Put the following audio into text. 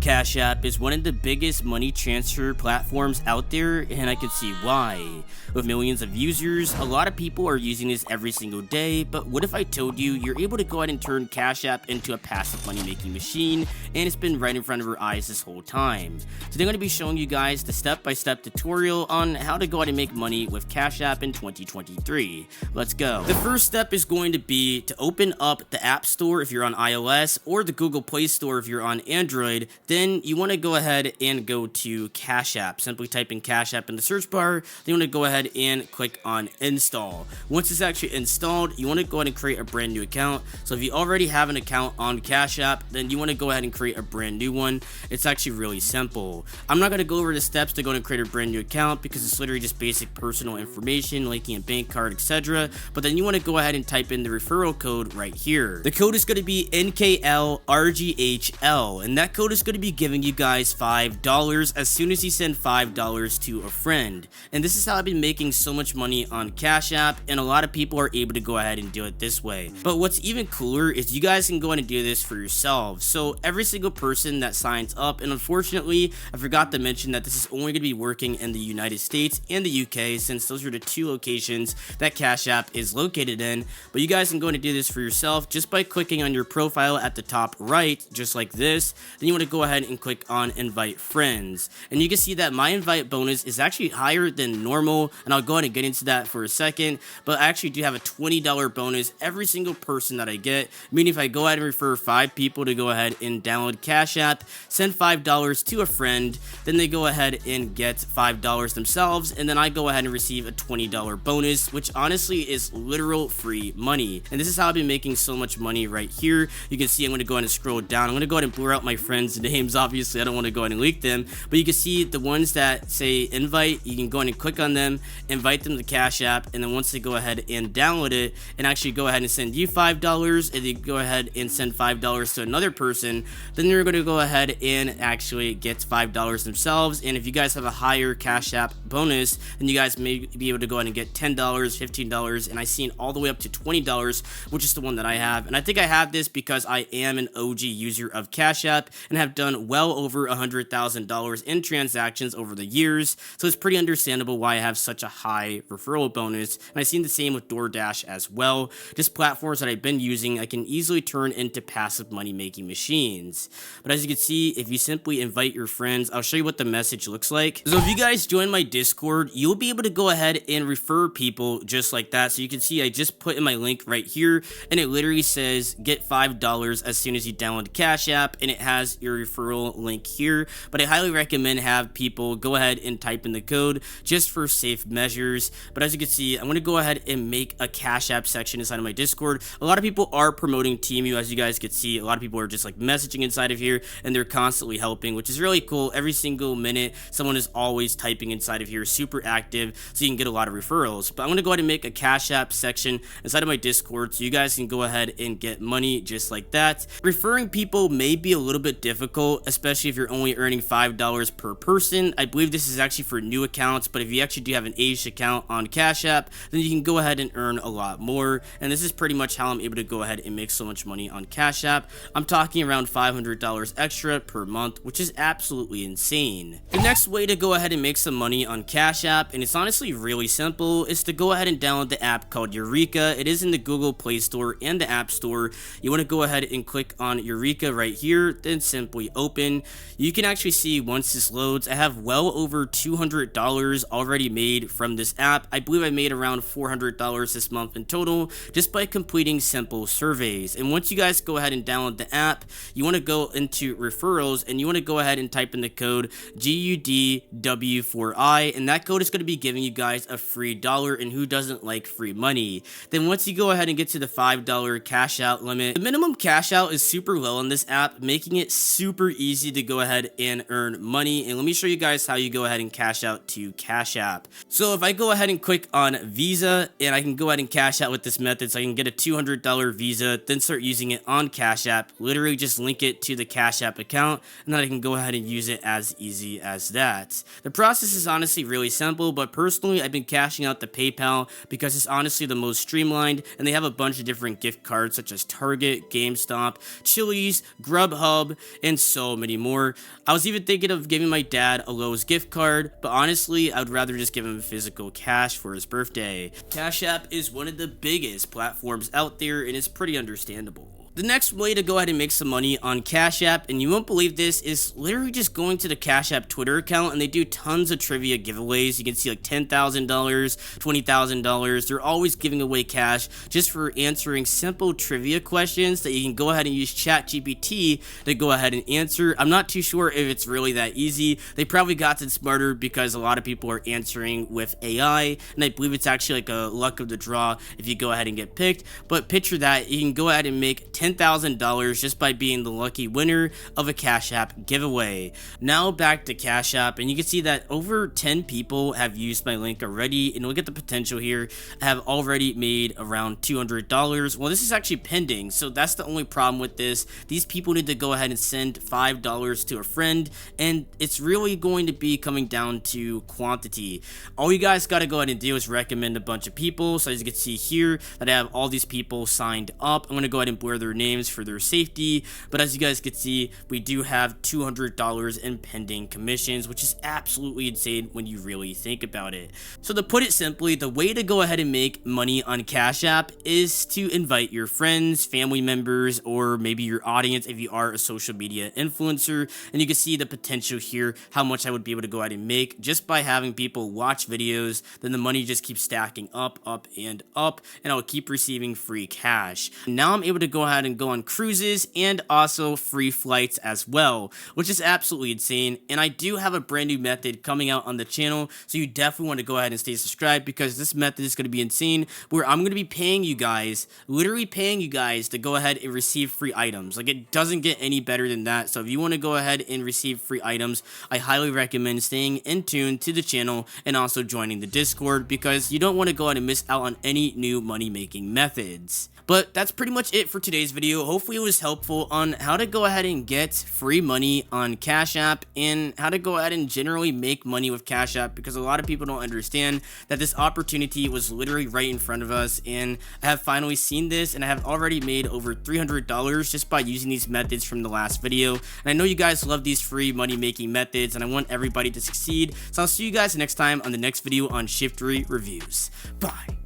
Cash App is one of the biggest money transfer platforms out there, and I can see why. With millions of users, a lot of people are using this every single day, but what if I told you you're able to go ahead and turn Cash App into a passive money making machine, and it's been right in front of our eyes this whole time. Today I'm going to be showing you guys the step-by-step tutorial on how to go ahead and make money with Cash App in 2023. Let's go. The first step is going to be to open up the App Store if you're on iOS, or the Google Play Store if you're on Android. Then you want to go ahead and go to Cash App. Simply type in Cash App in the search bar. Then you want to go ahead and click on install. Once it's actually installed, you want to go ahead and create a brand new account. So if you already have an account on Cash App, then you want to go ahead and create a brand new one. It's actually really simple. I'm not going to go over the steps to go and create a brand new account because it's literally just basic personal information, linking a bank card, etc. But then you want to go ahead and type in the referral code right here. The code is going to be NKLRGHL, and that code is going to be giving you guys $5 as soon as you send $5 to a friend. And this is how I've been making so much money on Cash App, and a lot of people are able to go ahead and do it this way. But what's even cooler is you guys can go ahead and do this for yourselves. So every single person that signs up, and unfortunately I forgot to mention that this is only going to be working in the United States and the UK, since those are the two locations that Cash App is located in. But you guys can go ahead and do this for yourself just by clicking on your profile at the top right, just like this. Then you want to go ahead and click on invite friends, and you can see that my invite bonus is actually higher than normal, and I'll go ahead and get into that for a second. But I actually do have a $20 bonus every single person that I get, meaning if I go ahead and refer 5 people to go ahead and download Cash App, send $5 to a friend, then they go ahead and get $5 themselves, and then I go ahead and receive a $20 bonus, which honestly is literal free money. And this is how I've been making so much money right here. You can see I'm going to go ahead and scroll down. I'm going to go ahead and blur out my friends' names. Obviously I don't want to go ahead and leak them, but you can see the ones that say invite, you can go ahead and click on them, invite them to Cash App, and then once they go ahead and download it and actually go ahead and send you $5, and they go ahead and send $5 to another person, then they're going to go ahead and actually get $5 themselves. And if you guys have a higher Cash App bonus, then you guys may be able to go ahead and get $10, $15, and I've seen all the way up to $20, which is the one that I have. And I think I have this because I am an OG user of Cash App and have done well over $100,000 in transactions over the years, so it's pretty understandable why I have such a high referral bonus. And I've seen the same with DoorDash as well. Just platforms that I've been using, I can easily turn into passive money making machines. But as you can see, if you simply invite your friends, I'll show you what the message looks like. So if you guys join my Discord, you'll be able to go ahead and refer people just like that. So you can see I just put in my link right here, and it literally says get $5 as soon as you download Cash App, and it has your referral link here. But I highly recommend have people go ahead and type in the code just for safe measures. But as you can see, I'm going to go ahead and make a Cash App section inside of my Discord. A lot of people are promoting TeamU, as you guys can see. A lot of people are just like messaging inside of here, and they're constantly helping, which is really cool. Every single minute someone is always typing inside of here, super active, so you can get a lot of referrals. But I'm going to go ahead and make a Cash App section inside of my Discord so you guys can go ahead and get money just like that. Referring people may be a little bit difficult, especially if you're only earning $5 per person. I believe this is actually for new accounts, but if you actually do have an aged account on Cash App, then you can go ahead and earn a lot more. And this is pretty much how I'm able to go ahead and make so much money on Cash App. I'm talking around $500 extra per month, which is absolutely insane. The next way to go ahead and make some money on Cash App, and it's honestly really simple, is to go ahead and download the app called Eureka. It is in the Google Play Store and the App Store. You want to go ahead and click on Eureka right here, then simply open. You can actually see once this loads, I have well over $200 already made from this app. I believe I made around $400 this month in total just by completing simple surveys. And once you guys go ahead and download the app, you want to go into referrals, and you want to go ahead and type in the code GUDW4I, and that code is going to be giving you guys a free dollar, and who doesn't like free money? Then once you go ahead and get to the $5 cash out limit, the minimum cash out is super low on this app, making it super easy to go ahead and earn money. And let me show you guys how you go ahead and cash out to Cash App. So if I go ahead and click on Visa, and I can go ahead and cash out with this method, so I can get a $200 Visa, then start using it on Cash App, literally just link it to the Cash App account, and then I can go ahead and use it as easy as that. The process is honestly really simple, but personally I've been cashing out to PayPal because it's honestly the most streamlined, and they have a bunch of different gift cards such as Target, GameStop, Chili's, Grubhub, and so many more. I was even thinking of giving my dad a Lowe's gift card, but honestly, I would rather just give him physical cash for his birthday. Cash App is one of the biggest platforms out there, and it's pretty understandable. The next way to go ahead and make some money on Cash App, and you won't believe this, is literally just going to the Cash App Twitter account, and they do tons of trivia giveaways. You can see like $10,000, $20,000. They're always giving away cash just for answering simple trivia questions that you can go ahead and use ChatGPT to go ahead and answer. I'm not too sure if it's really that easy. They probably gotten smarter because a lot of people are answering with AI, and I believe it's actually like a luck of the draw if you go ahead and get picked. But picture that, you can go ahead and make $10,000 just by being the lucky winner of a Cash App giveaway. Now back to Cash App, and you can see that over 10 people have used my link already, and look at the potential here. I have already made around $200. Well, this is actually pending, so that's the only problem with this. These people need to go ahead and send $5 to a friend, and it's really going to be coming down to quantity. All you guys got to go ahead and do is recommend a bunch of people. So as you can see here that I have all these people signed up. I'm going to go ahead and blur their names for their safety, but as you guys can see, we do have $200 in pending commissions, which is absolutely insane when you really think about it. So to put it simply, the way to go ahead and make money on Cash App is to invite your friends, family members, or maybe your audience if you are a social media influencer, and you can see the potential here, how much I would be able to go ahead and make just by having people watch videos. Then the money just keeps stacking up, and I'll keep receiving free cash. Now I'm able to go ahead and go on cruises and also free flights as well, which is absolutely insane. And I do have a brand new method coming out on the channel, so you definitely want to go ahead and stay subscribed because this method is going to be insane, where I'm going to be paying you guys, literally paying you guys to go ahead and receive free items. Like, it doesn't get any better than that. So if you want to go ahead and receive free items, I highly recommend staying in tune to the channel and also joining the Discord, because you don't want to go ahead and miss out on any new money making methods. But that's pretty much it for today's video. Hopefully it was helpful on how to go ahead and get free money on Cash App and how to go ahead and generally make money with Cash App, because a lot of people don't understand that this opportunity was literally right in front of us, and I have finally seen this, and I have already made over $300 just by using these methods from the last video. And I know you guys love these free money making methods, and I want everybody to succeed. So I'll see you guys next time on the next video on Shiftery Reviews. Bye.